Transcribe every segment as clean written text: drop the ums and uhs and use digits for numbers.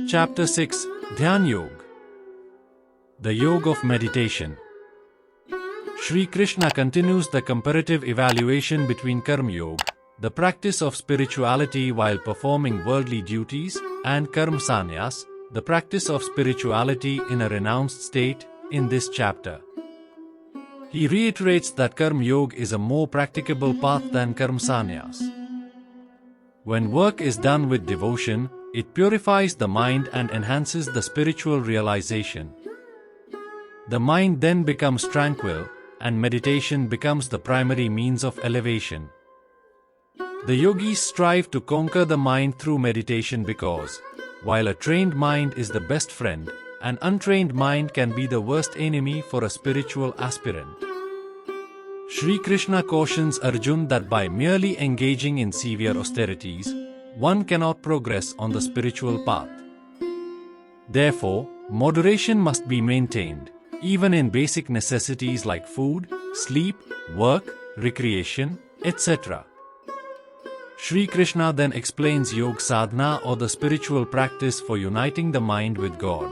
Chapter 6, Dhyan Yog. The Yoga of Meditation. Sri Krishna continues the comparative evaluation between Karma Yoga, the practice of spirituality while performing worldly duties, and Karma Sannyas, the practice of spirituality in a renounced state, in this chapter. He reiterates that Karma Yoga is a more practicable path than Karma Sannyas. When work is done with devotion, it purifies the mind and enhances the spiritual realization. The mind then becomes tranquil, and meditation becomes the primary means of elevation. The yogis strive to conquer the mind through meditation because, while a trained mind is the best friend, an untrained mind can be the worst enemy for a spiritual aspirant. Sri Krishna cautions Arjuna that by merely engaging in severe austerities, one cannot progress on the spiritual path. Therefore, moderation must be maintained, even in basic necessities like food, sleep, work, recreation, etc. Sri Krishna then explains Yoga Sadhana, or the spiritual practice for uniting the mind with God.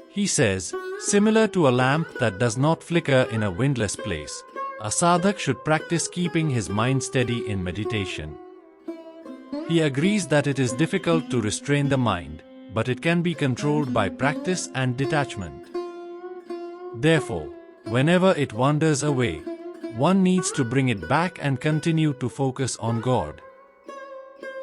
He says, similar to a lamp that does not flicker in a windless place, a sadhak should practice keeping his mind steady in meditation. He agrees that it is difficult to restrain the mind, but it can be controlled by practice and detachment. Therefore, whenever it wanders away, one needs to bring it back and continue to focus on God.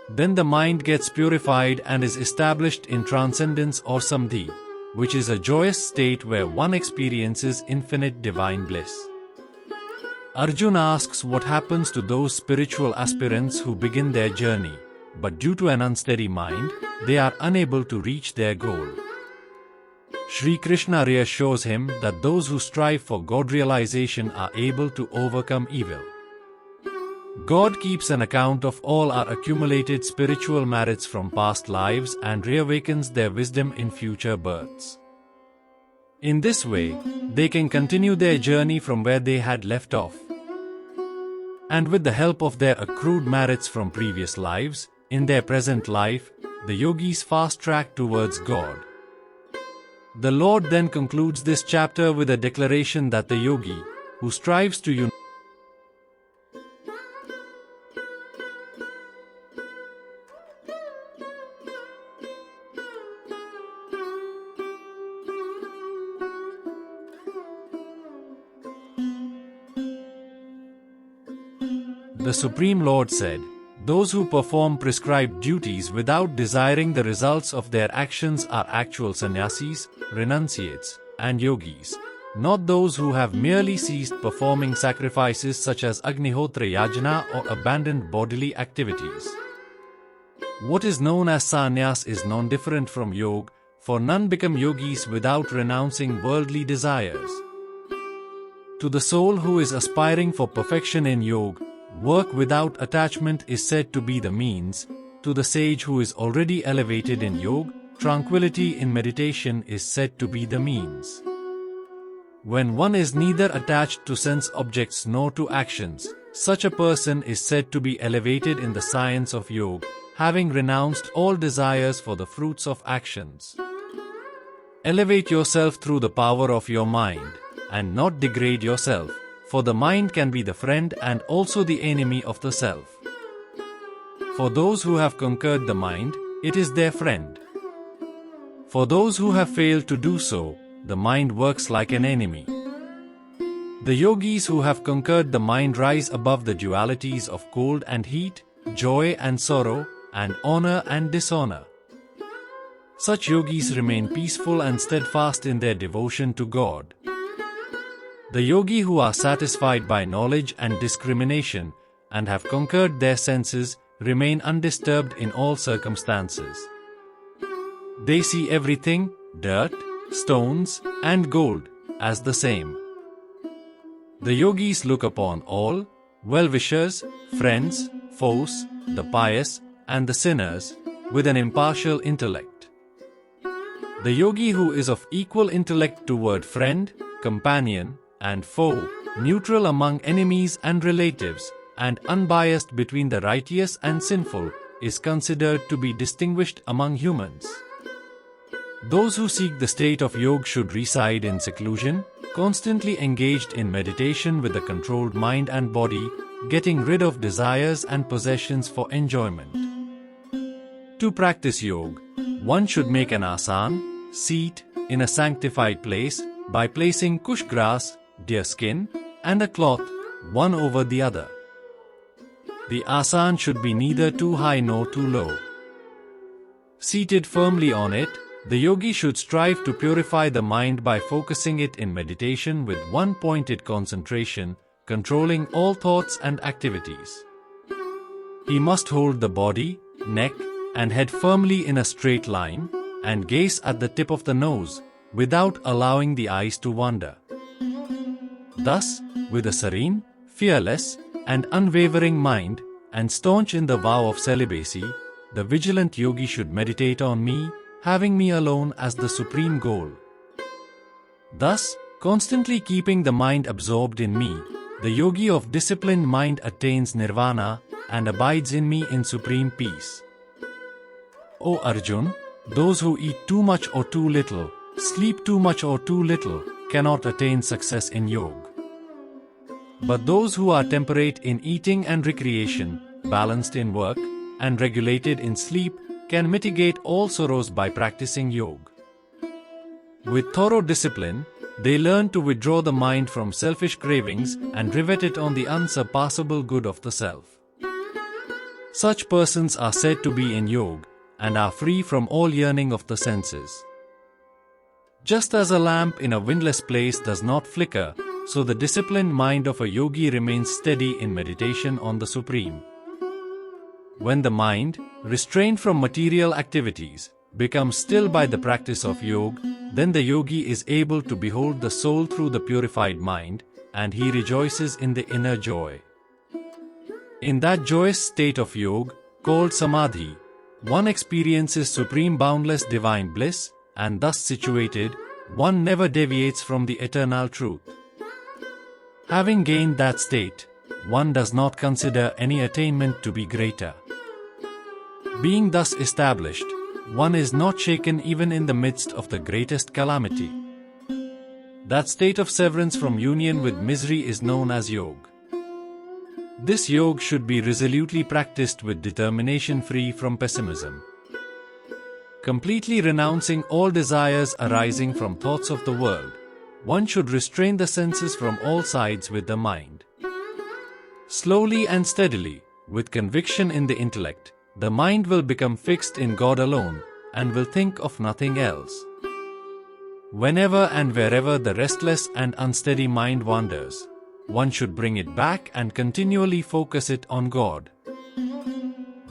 Then the mind gets purified and is established in transcendence or samadhi, which is a joyous state where one experiences infinite divine bliss. Arjuna asks what happens to those spiritual aspirants who begin their journey, but due to an unsteady mind, they are unable to reach their goal. Sri Krishna reassures him that those who strive for God realization are able to overcome evil. God keeps an account of all our accumulated spiritual merits from past lives and reawakens their wisdom in future births. In this way, they can continue their journey from where they had left off. And with the help of their accrued merits from previous lives, in their present life, the yogis fast track towards God. The Lord then concludes this chapter with a declaration that the yogi, who strives to unite the Supreme Lord said, those who perform prescribed duties without desiring the results of their actions are actual sannyasis, renunciates, and yogis, not those who have merely ceased performing sacrifices such as Agnihotra Yajna or abandoned bodily activities. What is known as sannyas is non-different from yoga, for none become yogis without renouncing worldly desires. To the soul who is aspiring for perfection in yoga, work without attachment is said to be the means. To the sage who is already elevated in yoga, tranquility in meditation is said to be the means. When one is neither attached to sense objects nor to actions, such a person is said to be elevated in the science of yoga, having renounced all desires for the fruits of actions. Elevate yourself through the power of your mind, and not degrade yourself, for the mind can be the friend and also the enemy of the self. For those who have conquered the mind, it is their friend. For those who have failed to do so, the mind works like an enemy. The yogis who have conquered the mind rise above the dualities of cold and heat, joy and sorrow, and honor and dishonor. Such yogis remain peaceful and steadfast in their devotion to God. The yogi who are satisfied by knowledge and discrimination, and have conquered their senses, remain undisturbed in all circumstances. They see everything, dirt, stones, and gold, as the same. The yogis look upon all, well-wishers, friends, foes, the pious, and the sinners, with an impartial intellect. The yogi who is of equal intellect toward friend, companion, and foe, neutral among enemies and relatives, and unbiased between the righteous and sinful, is considered to be distinguished among humans. Those who seek the state of yoga should reside in seclusion, constantly engaged in meditation with a controlled mind and body, getting rid of desires and possessions for enjoyment. To practice yoga, one should make an asan, seat, in a sanctified place by placing kush grass, deer skin, and a cloth, one over the other. The asan should be neither too high nor too low. Seated firmly on it, the yogi should strive to purify the mind by focusing it in meditation with one-pointed concentration, controlling all thoughts and activities. He must hold the body, neck, and head firmly in a straight line, and gaze at the tip of the nose, without allowing the eyes to wander. Thus, with a serene, fearless, and unwavering mind, and staunch in the vow of celibacy, the vigilant yogi should meditate on me, having me alone as the supreme goal. Thus, constantly keeping the mind absorbed in me, the yogi of disciplined mind attains nirvana and abides in me in supreme peace. O Arjun, those who eat too much or too little, sleep too much or too little, cannot attain success in yoga. But those who are temperate in eating and recreation, balanced in work, and regulated in sleep, can mitigate all sorrows by practicing yoga. With thorough discipline, they learn to withdraw the mind from selfish cravings and rivet it on the unsurpassable good of the self. Such persons are said to be in yoga, and are free from all yearning of the senses. Just as a lamp in a windless place does not flicker, so the disciplined mind of a yogi remains steady in meditation on the Supreme. When the mind, restrained from material activities, becomes still by the practice of yoga, then the yogi is able to behold the soul through the purified mind, and he rejoices in the inner joy. In that joyous state of yoga, called samadhi, one experiences supreme boundless divine bliss, and thus situated, one never deviates from the eternal truth. Having gained that state, one does not consider any attainment to be greater. Being thus established, one is not shaken even in the midst of the greatest calamity. That state of severance from union with misery is known as yoga. This yoga should be resolutely practiced with determination free from pessimism. Completely renouncing all desires arising from thoughts of the world, one should restrain the senses from all sides with the mind. Slowly and steadily, with conviction in the intellect, the mind will become fixed in God alone, and will think of nothing else. Whenever and wherever the restless and unsteady mind wanders, one should bring it back and continually focus it on God.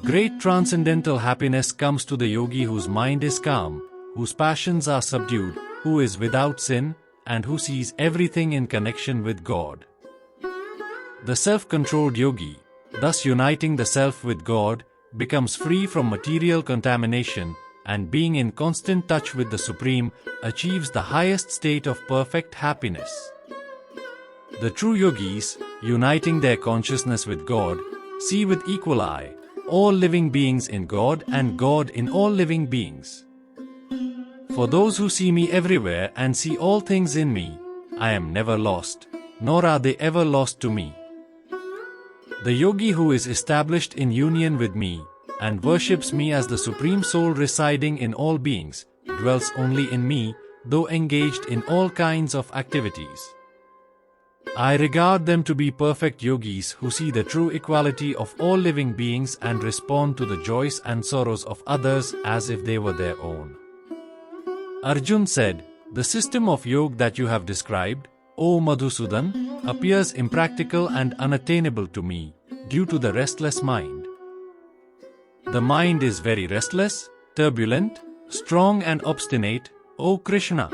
Great transcendental happiness comes to the yogi whose mind is calm, whose passions are subdued, who is without sin, and who sees everything in connection with God. The self-controlled yogi, thus uniting the self with God, becomes free from material contamination, and being in constant touch with the Supreme, achieves the highest state of perfect happiness. The true yogis, uniting their consciousness with God, see with equal eye all living beings in God and God in all living beings. For those who see me everywhere and see all things in me, I am never lost, nor are they ever lost to me. The yogi who is established in union with me, and worships me as the Supreme Soul residing in all beings, dwells only in me, though engaged in all kinds of activities. I regard them to be perfect yogis who see the true equality of all living beings and respond to the joys and sorrows of others as if they were their own. Arjun said, "The system of yoga that you have described, O Madhusudan, appears impractical and unattainable to me, due to the restless mind. The mind is very restless, turbulent, strong and obstinate, O Krishna.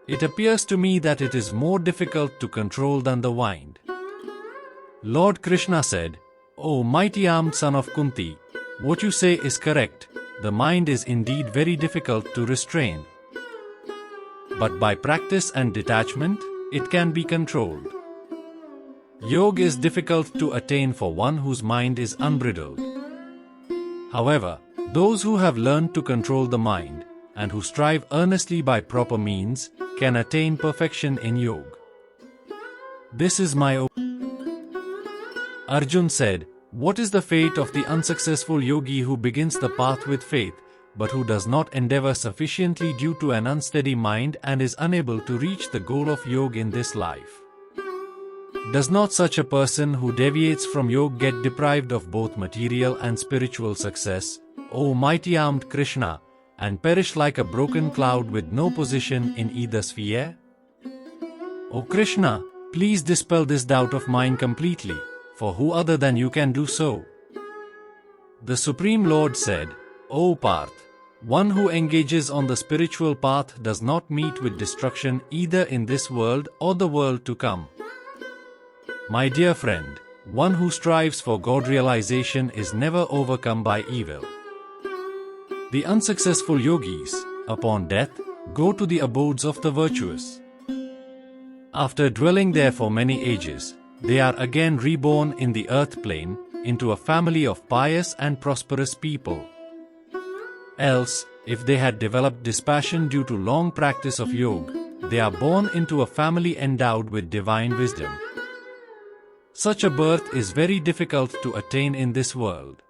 It appears to me that it is more difficult to control than the wind." Lord Krishna said, "O mighty armed son of Kunti, what you say is correct. The mind is indeed very difficult to restrain. But by practice and detachment, it can be controlled. Yoga is difficult to attain for one whose mind is unbridled. However, those who have learned to control the mind, and who strive earnestly by proper means, can attain perfection in yoga. This is my opinion. Arjun said, "What is the fate of the unsuccessful yogi who begins the path with faith, but who does not endeavor sufficiently due to an unsteady mind and is unable to reach the goal of yoga in this life? Does not such a person who deviates from yoga get deprived of both material and spiritual success, O mighty armed Krishna, and perish like a broken cloud with no position in either sphere? O Krishna, please dispel this doubt of mine completely, for who other than you can do so?" The Supreme Lord said, "O Parth, one who engages on the spiritual path does not meet with destruction either in this world or the world to come. My dear friend, one who strives for God realization is never overcome by evil. The unsuccessful yogis, upon death, go to the abodes of the virtuous. After dwelling there for many ages, they are again reborn in the earth plane, into a family of pious and prosperous people. Else, if they had developed dispassion due to long practice of yoga, they are born into a family endowed with divine wisdom. Such a birth is very difficult to attain in this world.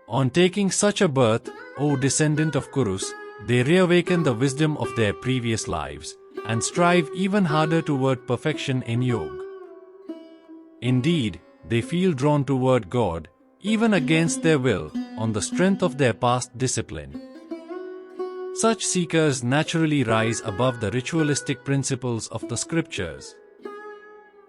On taking such a birth, O descendant of Kurus, they reawaken the wisdom of their previous lives, and strive even harder toward perfection in yoga. Indeed, they feel drawn toward God, even against their will, on the strength of their past discipline. Such seekers naturally rise above the ritualistic principles of the scriptures.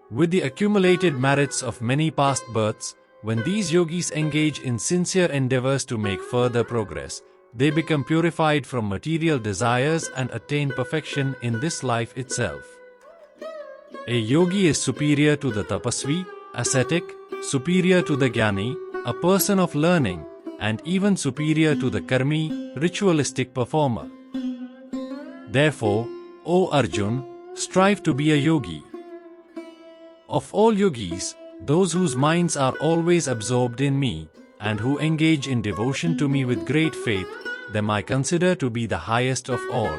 With the accumulated merits of many past births, when these yogis engage in sincere endeavors to make further progress, they become purified from material desires and attain perfection in this life itself. A yogi is superior to the tapasvi, ascetic, superior to the jnani, a person of learning, and even superior to the karmi, ritualistic performer. Therefore, O Arjun, strive to be a yogi. Of all yogis, those whose minds are always absorbed in me, and who engage in devotion to me with great faith, them I consider to be the highest of all.